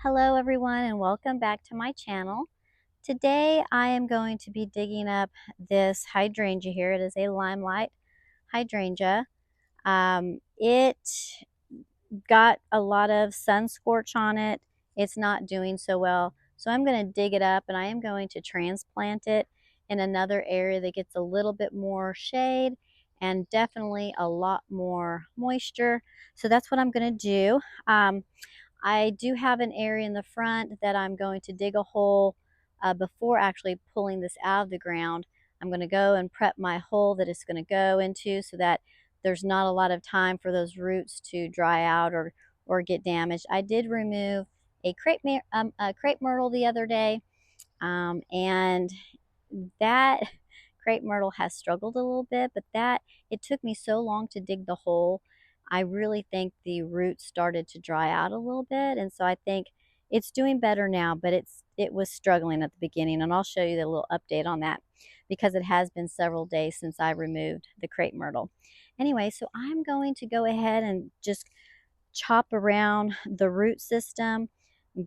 Hello everyone and welcome back to my channel. Today I am going to be digging up this hydrangea here. It is a Limelight Hydrangea. It got a lot of sun scorch on it. It's not doing so well. So I'm going to dig it up and I am going to transplant it in another area that gets a little bit more shade and definitely a lot more moisture. So that's what I'm going to do. I do have an area in the front that I'm going to dig a hole before actually pulling this out of the ground. I'm going to go and prep my hole that it's going to go into so that there's not a lot of time for those roots to dry out or get damaged. I did remove a crepe myrtle the other day, and that crepe myrtle has struggled a little bit, but it took me so long to dig the hole. I really think the roots started to dry out a little bit, and so I think it's doing better now, but it was struggling at the beginning, and I'll show you the little update on that because it has been several days since I removed the crepe myrtle. Anyway, so I'm going to go ahead and just chop around the root system,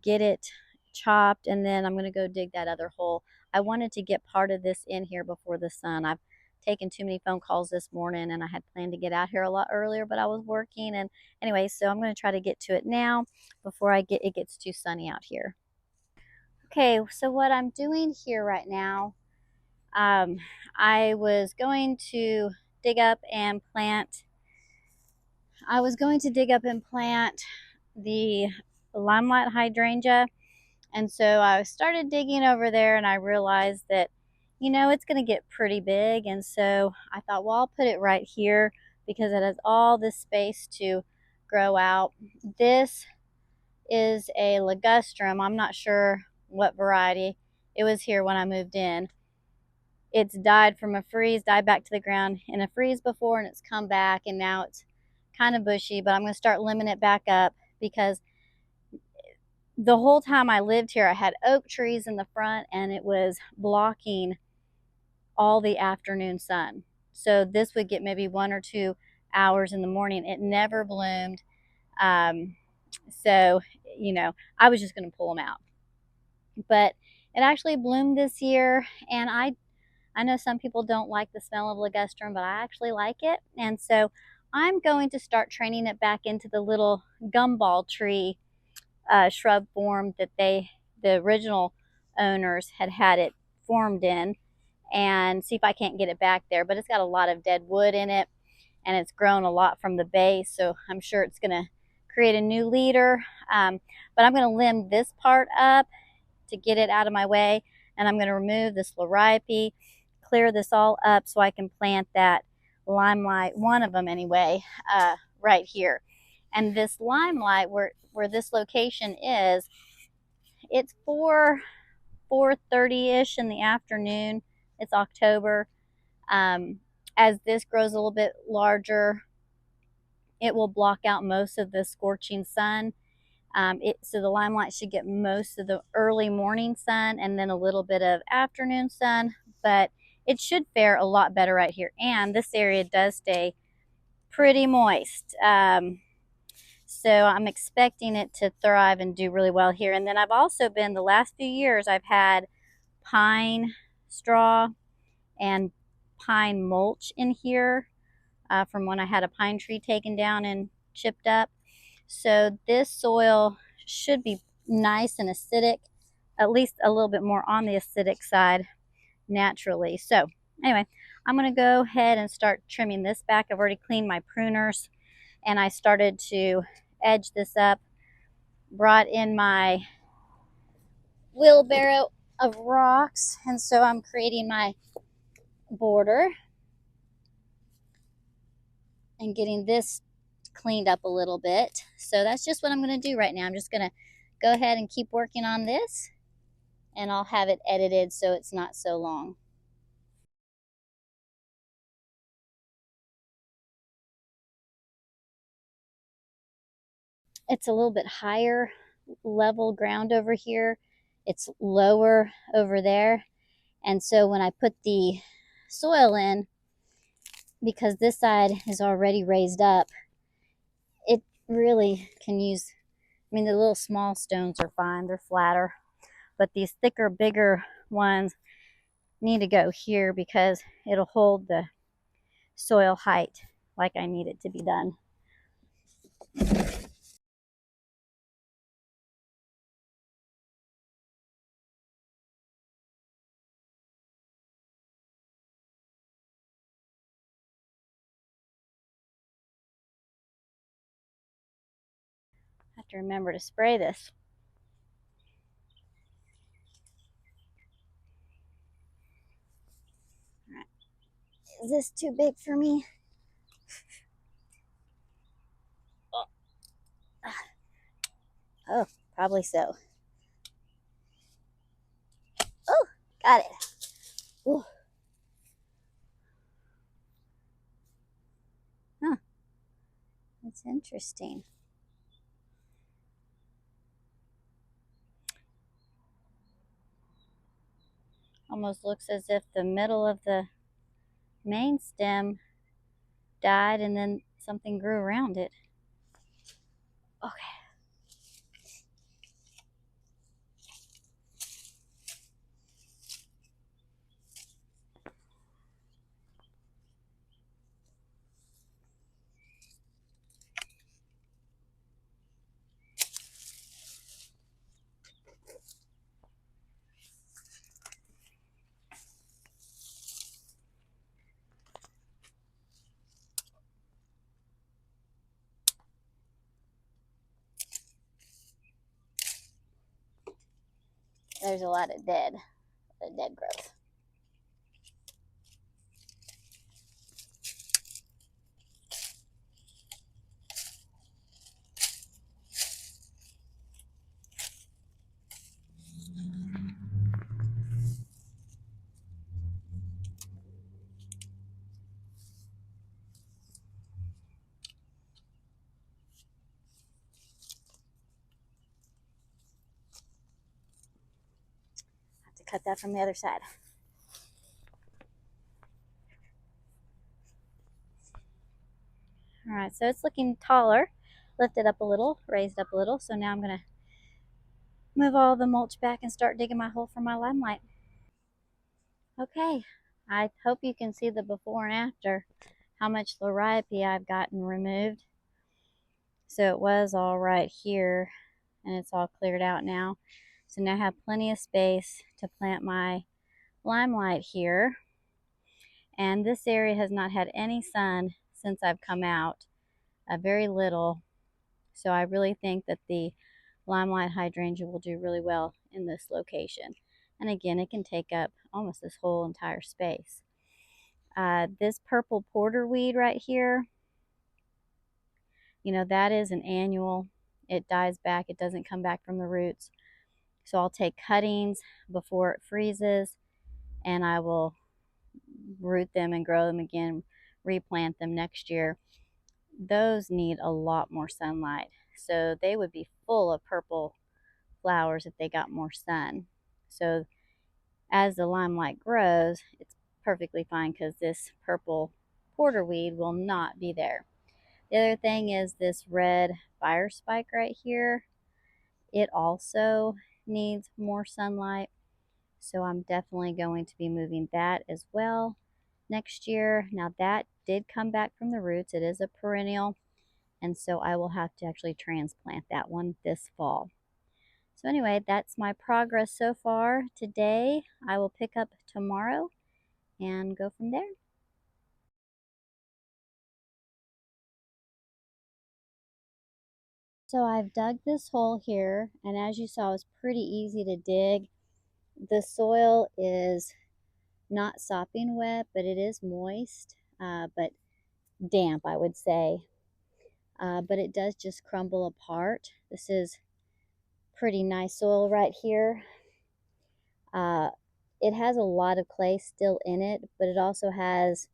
get it chopped, and then I'm going to go dig that other hole. I wanted to get part of this in here before the sun. I've taken too many phone calls this morning and I had planned to get out here a lot earlier, but I was working. And anyway, so I'm going to try to get to it now before it gets too sunny out here. Okay, so what I'm doing here right now, I was going to dig up and plant the Limelight Hydrangea. And so I started digging over there and I realized that, it's going to get pretty big. And so I thought, well, I'll put it right here because it has all this space to grow out. This is a ligustrum. I'm not sure what variety. It was here when I moved in. It's died from a freeze, died back to the ground in a freeze before, and it's come back, and now it's kind of bushy, but I'm going to start limbing it back up because the whole time I lived here, I had oak trees in the front and it was blocking all the afternoon sun. So this would get maybe 1 or 2 hours in the morning. It never bloomed. So, I was just going to pull them out. But it actually bloomed this year, and I know some people don't like the smell of ligustrum, but I actually like it. And so I'm going to start training it back into the little gumball tree shrub form that the original owners had it formed in, and see if I can't get it back there. But it's got a lot of dead wood in it, and it's grown a lot from the base, so I'm sure it's going to create a new leader. But I'm going to limb this part up to get it out of my way, and I'm going to remove this liripe, clear this all up so I can plant that Limelight, one of them anyway, right here. And this Limelight, where this location is, it's 4:30ish in the afternoon. It's October. As this grows a little bit larger, it will block out most of the scorching sun. So the Limelight should get most of the early morning sun and then a little bit of afternoon sun, but it should fare a lot better right here. And this area does stay pretty moist. So I'm expecting it to thrive and do really well here. And then I've also been, the last few years, I've had pine straw and pine mulch in here from when I had a pine tree taken down and chipped up. So this soil should be nice and acidic, at least a little bit more on the acidic side naturally. So anyway, I'm going to go ahead and start trimming this back. I've already cleaned my pruners, and I started to edge this up, brought in my wheelbarrow of rocks, and so I'm creating my border and getting this cleaned up a little bit. So that's just what I'm going to do right now. I'm just going to go ahead and keep working on this, and I'll have it edited so it's not so long. It's a little bit higher level ground over here. It's lower over there. And so when I put the soil in, because this side is already raised up, it really can use mean, the little small stones are fine, they're flatter, but these thicker, bigger ones need to go here because it'll hold the soil height like I need it to be done. I have to remember to spray this. All right. Is this too big for me? Oh, probably so. Oh, got it. Ooh. Huh, that's interesting. Almost looks as if the middle of the main stem died and then something grew around it. Okay. There's a lot of dead growth. I have to cut that from the other side. All right, so it's looking taller. Lifted up a little, raised up a little. So now I'm gonna move all the mulch back and start digging my hole for my limelight. Okay, I hope you can see the before and after, how much liriope I've gotten removed. So it was all right here and it's all cleared out now. So now I have plenty of space to plant my limelight here. And this area has not had any sun since I've come out, very little. So I really think that the Limelight Hydrangea will do really well in this location. And again, it can take up almost this whole entire space. This purple porterweed right here, you know, that is an annual. It dies back. It doesn't come back from the roots. So I'll take cuttings before it freezes and I will root them and grow them again, replant them next year. Those need a lot more sunlight. So they would be full of purple flowers if they got more sun. So as the limelight grows, it's perfectly fine because this purple porterweed will not be there. The other thing is this red fire spike right here. It also needs more sunlight. So I'm definitely going to be moving that as well next year. Now that did come back from the roots. It is a perennial. And so I will have to actually transplant that one this fall. So anyway, that's my progress so far today. I will pick up tomorrow and go from there. So I've dug this hole here, and as you saw, it's pretty easy to dig. The soil is not sopping wet, but it is moist, but damp, I would say. But it does just crumble apart. This is pretty nice soil right here. It has a lot of clay still in it, but it also has,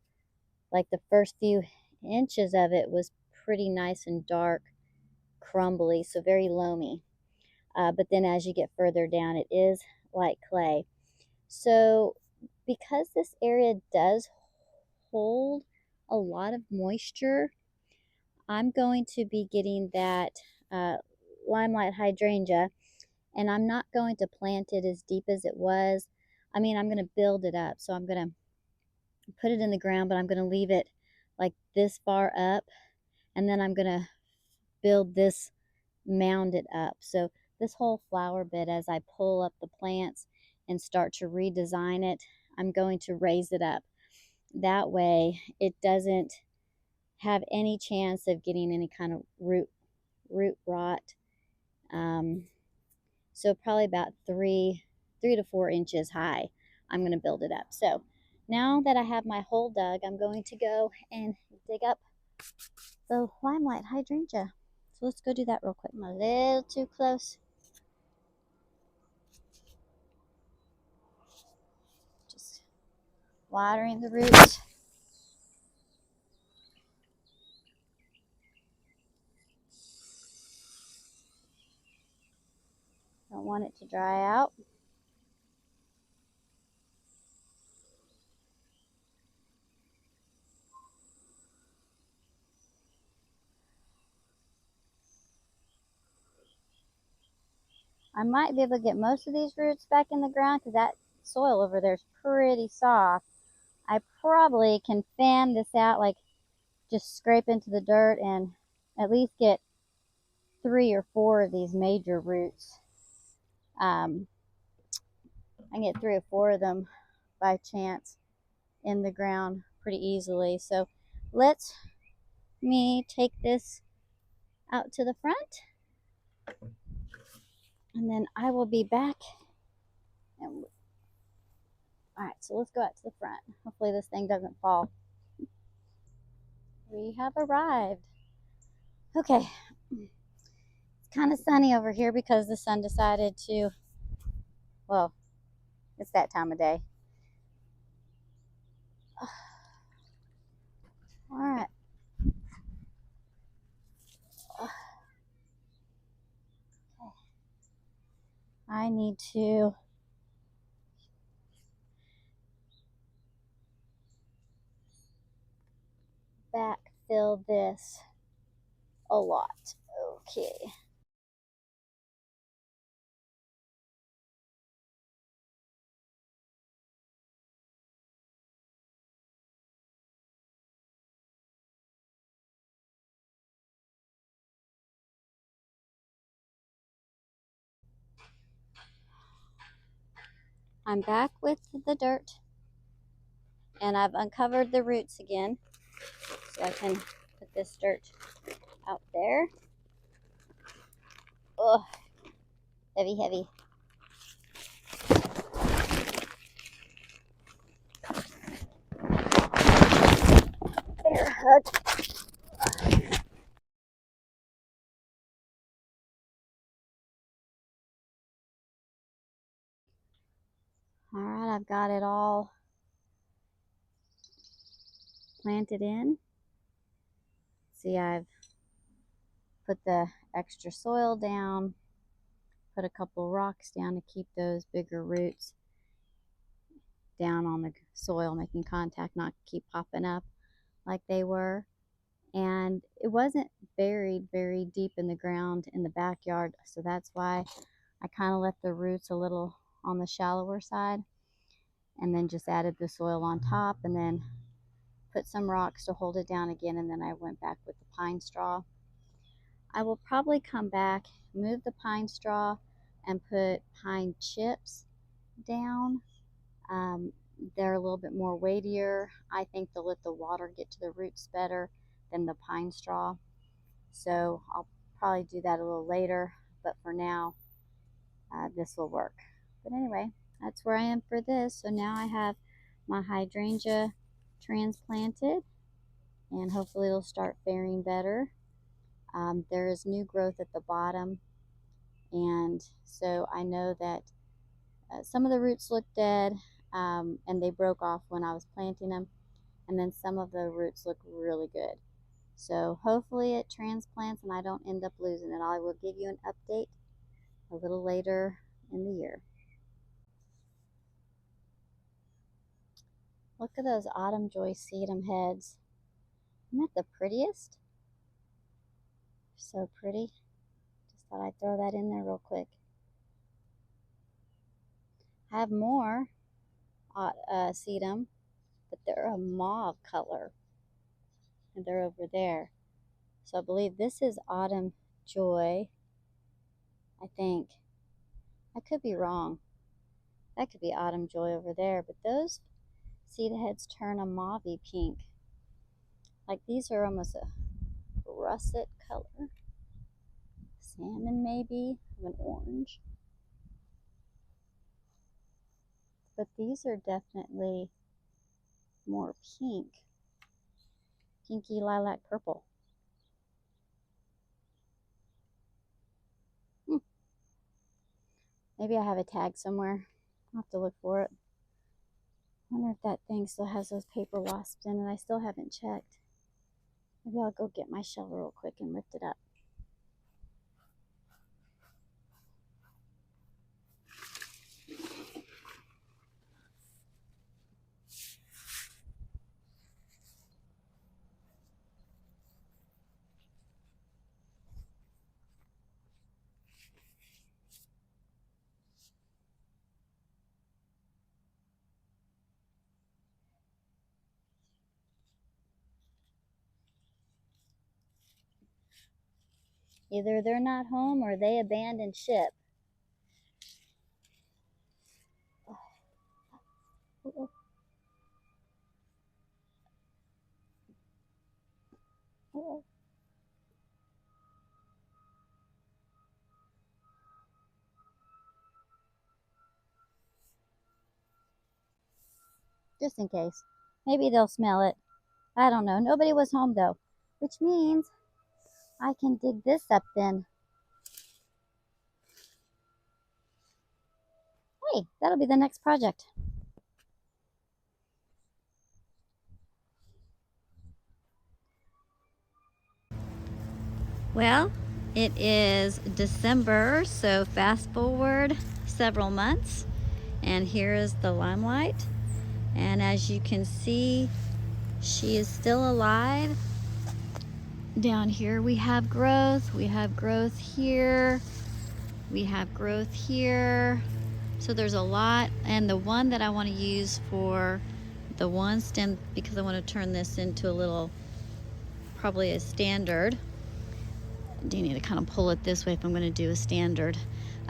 like, the first few inches of it was pretty nice and dark, crumbly, so very loamy. But then as you get further down, it is like clay. So because this area does hold a lot of moisture, I'm going to be getting that Limelight Hydrangea, and I'm not going to plant it as deep as it was. I mean, I'm going to build it up. So I'm going to put it in the ground, but I'm going to leave it like this far up, and then I'm going to build this, mound it up. So this whole flower bed, as I pull up the plants and start to redesign it, I'm going to raise it up. That way it doesn't have any chance of getting any kind of root rot. So probably about 3 to 4 inches high, I'm going to build it up. So now that I have my hole dug, I'm going to go and dig up the Limelight Hydrangea. So let's go do that real quick. I'm a little too close. Just watering the roots. Don't want it to dry out. I might be able to get most of these roots back in the ground because that soil over there is pretty soft. I probably can fan this out, like just scrape into the dirt and at least get 3 or 4 of these major roots. I can get 3 or 4 of them by chance in the ground pretty easily. So let me take this out to the front, and then I will be back. And all right, so let's go out to the front. Hopefully this thing doesn't fall. We have arrived. Okay, it's kind of sunny over here because the sun decided to, well, it's that time of day. All right. I need to backfill this a lot. Okay. I'm back with the dirt, and I've uncovered the roots again, so I can put this dirt out there. Oh, heavy, heavy. Bear hug. All right, I've got it all planted in. See, I've put the extra soil down, put a couple rocks down to keep those bigger roots down on the soil, making contact, not keep popping up like they were. And it wasn't buried very deep in the ground in the backyard, so that's why I kind of left the roots a little on the shallower side, and then just added the soil on top, and then put some rocks to hold it down again, and then I went back with the pine straw. I will probably come back, move the pine straw, and put pine chips down. They're a little bit more weightier. I think they'll let the water get to the roots better than the pine straw. So I'll probably do that a little later, but for now, this will work. But anyway, that's where I am for this. So now I have my hydrangea transplanted, and hopefully it'll start faring better. There is new growth at the bottom, and so I know that some of the roots look dead, and they broke off when I was planting them, and then some of the roots look really good. So hopefully it transplants and I don't end up losing it. I will give you an update a little later in the year. Look at those autumn joy sedum heads. Isn't that the prettiest? So pretty. Just Thought I'd throw that in there real quick. I have more sedum, but they're a mauve color, and they're over there. So I believe this is Autumn Joy, I think. I could be wrong. That could be Autumn Joy over there, but those seed heads turn a mauvey pink. Like these are almost a russet color. Salmon maybe, an orange. But these are definitely more pink. Pinky lilac purple. Maybe I have a tag somewhere. I'll have to look for it. I wonder if that thing still has those paper wasps in it. I still haven't checked. Maybe I'll go get my shovel real quick and lift it up. Either they're not home or they abandoned ship. Oh. Oh. Just in case. Maybe they'll smell it. I don't know. Nobody was home though, which means I can dig this up then. Hey, that'll be the next project. Well, it is December, so fast forward several months, and here is the Limelight. And as you can see, she is still alive. Down here we have growth here, we have growth here. So there's a lot, and the one that I want to use for the one stem, because I want to turn this into a little, probably a standard. Do you need to kind of pull it this way if I'm going to do a standard?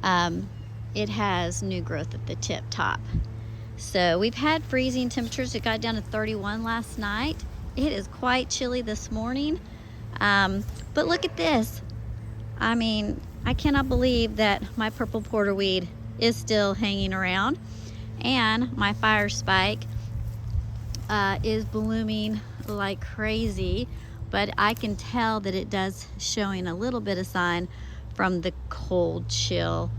It has new growth at the tip top. So we've had freezing temperatures. It got down to 31 last night. It is quite chilly this morning. But look at this. I mean, I cannot believe that my purple porterweed is still hanging around, and my fire spike is blooming like crazy. But I can tell that it does showing a little bit of sign from the cold chill.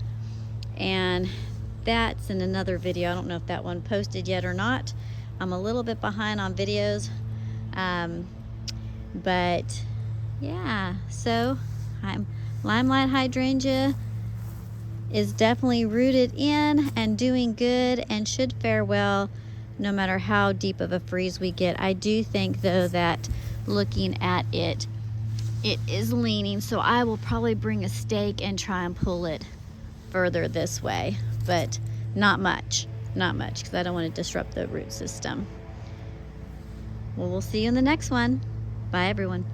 And that's in another video. I don't know if that one posted yet or not. I'm a little bit behind on videos. But yeah, so Limelight Hydrangea is definitely rooted in and doing good and should fare well no matter how deep of a freeze we get. I do think though that looking at it, it is leaning, so I will probably bring a stake and try and pull it further this way, but not much, because I don't want to disrupt the root system. Well, we'll see you in the next one. Bye everyone.